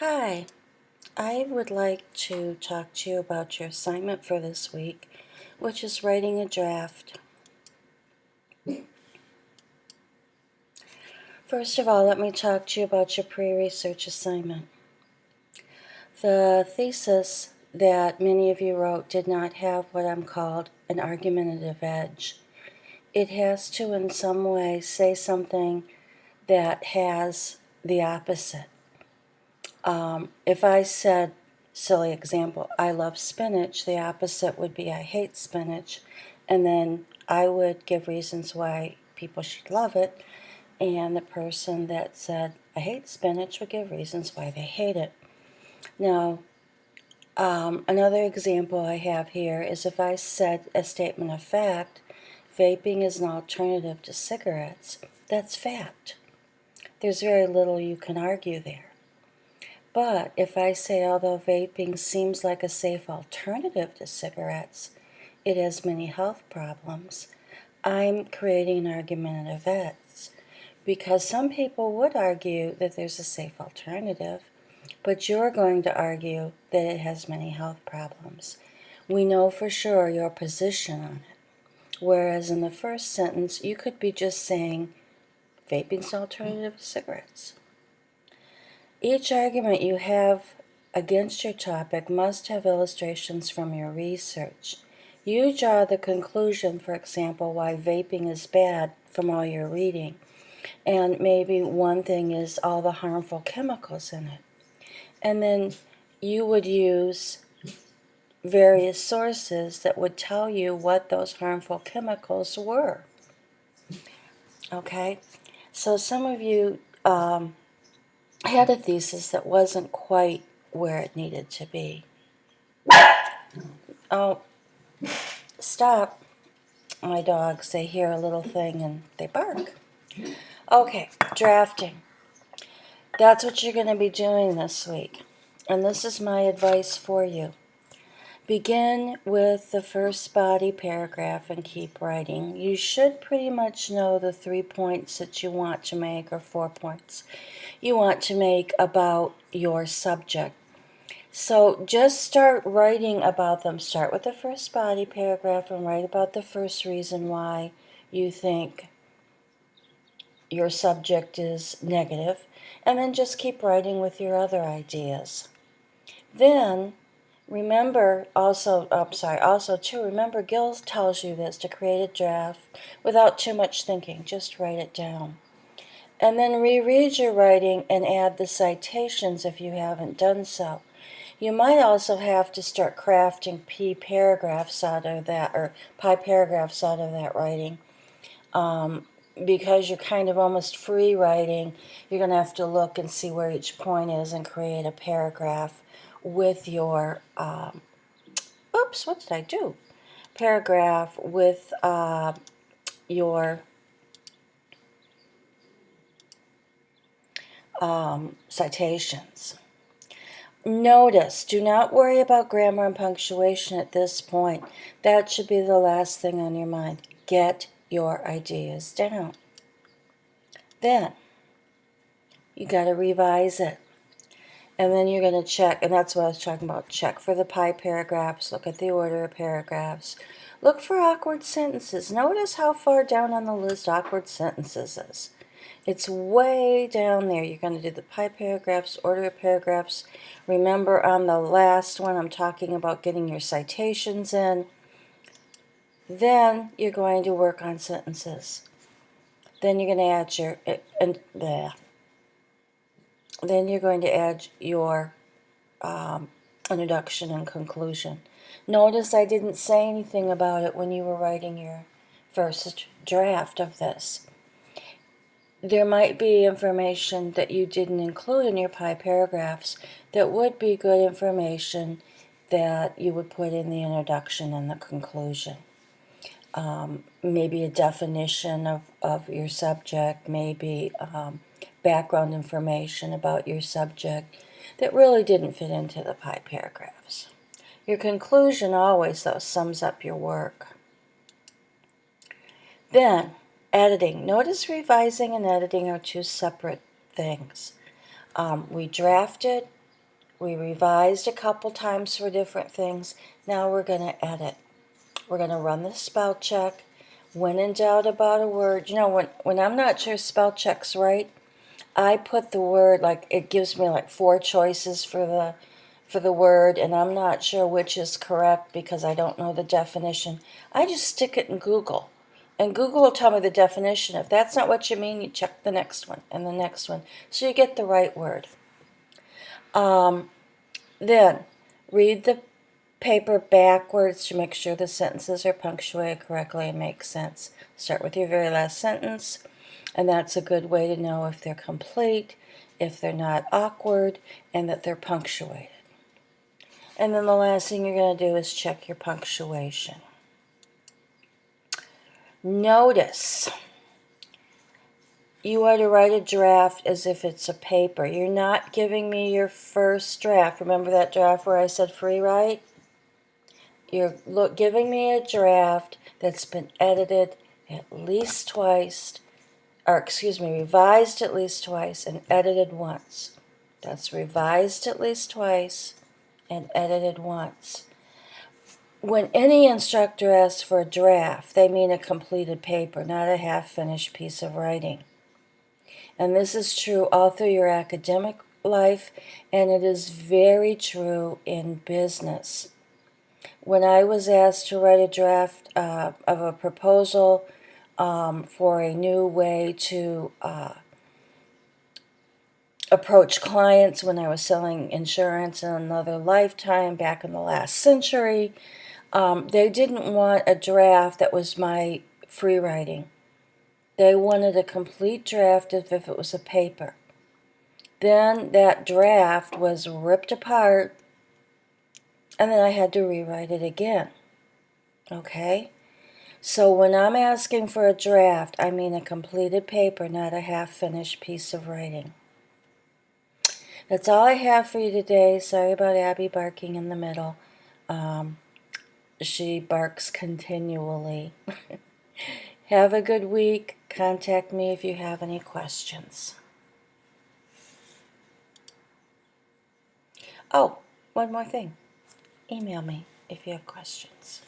Hi, I would like to talk to you about your assignment for this week, which is writing a draft. First of all, let me talk to you about your pre-research assignment. The thesis that many of you wrote did not have what I'm called an argumentative edge. It has to, in some way, say something that has the opposite. If I said, silly example, I love spinach, the opposite would be I hate spinach, and then I would give reasons why people should love it, and the person that said I hate spinach would give reasons why they hate it. Now, another example I have here is if I said a statement of fact, vaping is an alternative to cigarettes, that's fact. There's very little you can argue there. But if I say, although vaping seems like a safe alternative to cigarettes, it has many health problems, I'm creating an argumentative edge. Because some people would argue that there's a safe alternative, but you're going to argue that it has many health problems. We know for sure your position on it. Whereas in the first sentence, you could be just saying, vaping's an alternative to cigarettes. Each argument you have against your topic must have illustrations from your research. You draw the conclusion, for example, why vaping is bad from all your reading. And maybe one thing is all the harmful chemicals in it. And then you would use various sources that would tell you what those harmful chemicals were. Okay? So some of you had a thesis that wasn't quite where it needed to be. Oh, stop. My dogs, they hear a little thing and they bark. Okay, drafting. That's what you're going to be doing this week. And this is my advice for you. Begin with the first body paragraph and keep writing. You should pretty much know the 3 points that you want to make, or 4 points you want to make about your subject. So just start writing about them. Start with the first body paragraph and write about the first reason why you think your subject is negative, and then just keep writing with your other ideas. Then remember remember Gil tells you this, to create a draft without too much thinking. Just write it down. And then reread your writing and add the citations if you haven't done so. You might also have to start crafting pi paragraphs out of that writing. Because you're kind of almost free writing, you're going to have to look and see where each point is and create a paragraph with your, what did I do? Paragraph with your citations. Notice, do not worry about grammar and punctuation at this point. That should be the last thing on your mind. Get your ideas down. Then, you got to revise it. And then you're going to check, and that's what I was talking about. Check for the pi paragraphs. Look at the order of paragraphs. Look for awkward sentences. Notice how far down on the list awkward sentences is. It's way down there. You're going to do the pi paragraphs, order of paragraphs. Remember, on the last one, I'm talking about getting your citations in. Then you're going to work on sentences. Then you're going to add Then you're going to add your introduction and conclusion. Notice I didn't say anything about it when you were writing your first draft of this. There might be information that you didn't include in your pi paragraphs that would be good information that you would put in the introduction and the conclusion. Maybe a definition of your subject, maybe background information about your subject that really didn't fit into the pi paragraphs. Your conclusion always, though, sums up your work. Then, editing. Notice revising and editing are two separate things. We drafted, We revised a couple times for different things. Now we're going to edit. We're going to run the spell check. When in doubt about a word, when I'm not sure spell check's right, I put the word, like, it gives me like 4 choices for the word, and I'm not sure which is correct because I don't know the definition. I just stick it in Google, and Google will tell me the definition. If that's not what you mean, you check the next one and the next one, so you get the right word. Then, read the paper backwards to make sure the sentences are punctuated correctly and make sense. Start with your very last sentence, and that's a good way to know if they're complete, if they're not awkward, and that they're punctuated. And then the last thing you're going to do is check your punctuation. Notice, you are to write a draft as if it's a paper. You're not giving me your first draft. Remember that draft where I said free write? You're giving me a draft that's been edited at least twice, revised at least twice and edited once. That's revised at least twice and edited once. When any instructor asks for a draft, they mean a completed paper, not a half-finished piece of writing. And this is true all through your academic life, and it is very true in business. When I was asked to write a draft of a proposal for a new way to approach clients when I was selling insurance in another lifetime back in the last century, they didn't want a draft that was my free writing. They wanted a complete draft as if it was a paper. Then that draft was ripped apart, and then I had to rewrite it again. Okay? So when I'm asking for a draft, I mean a completed paper, not a half-finished piece of writing. That's all I have for you today. Sorry about Abby barking in the middle. She barks continually. Have a good week. Contact me if you have any questions. Oh, one more thing. Email me if you have questions.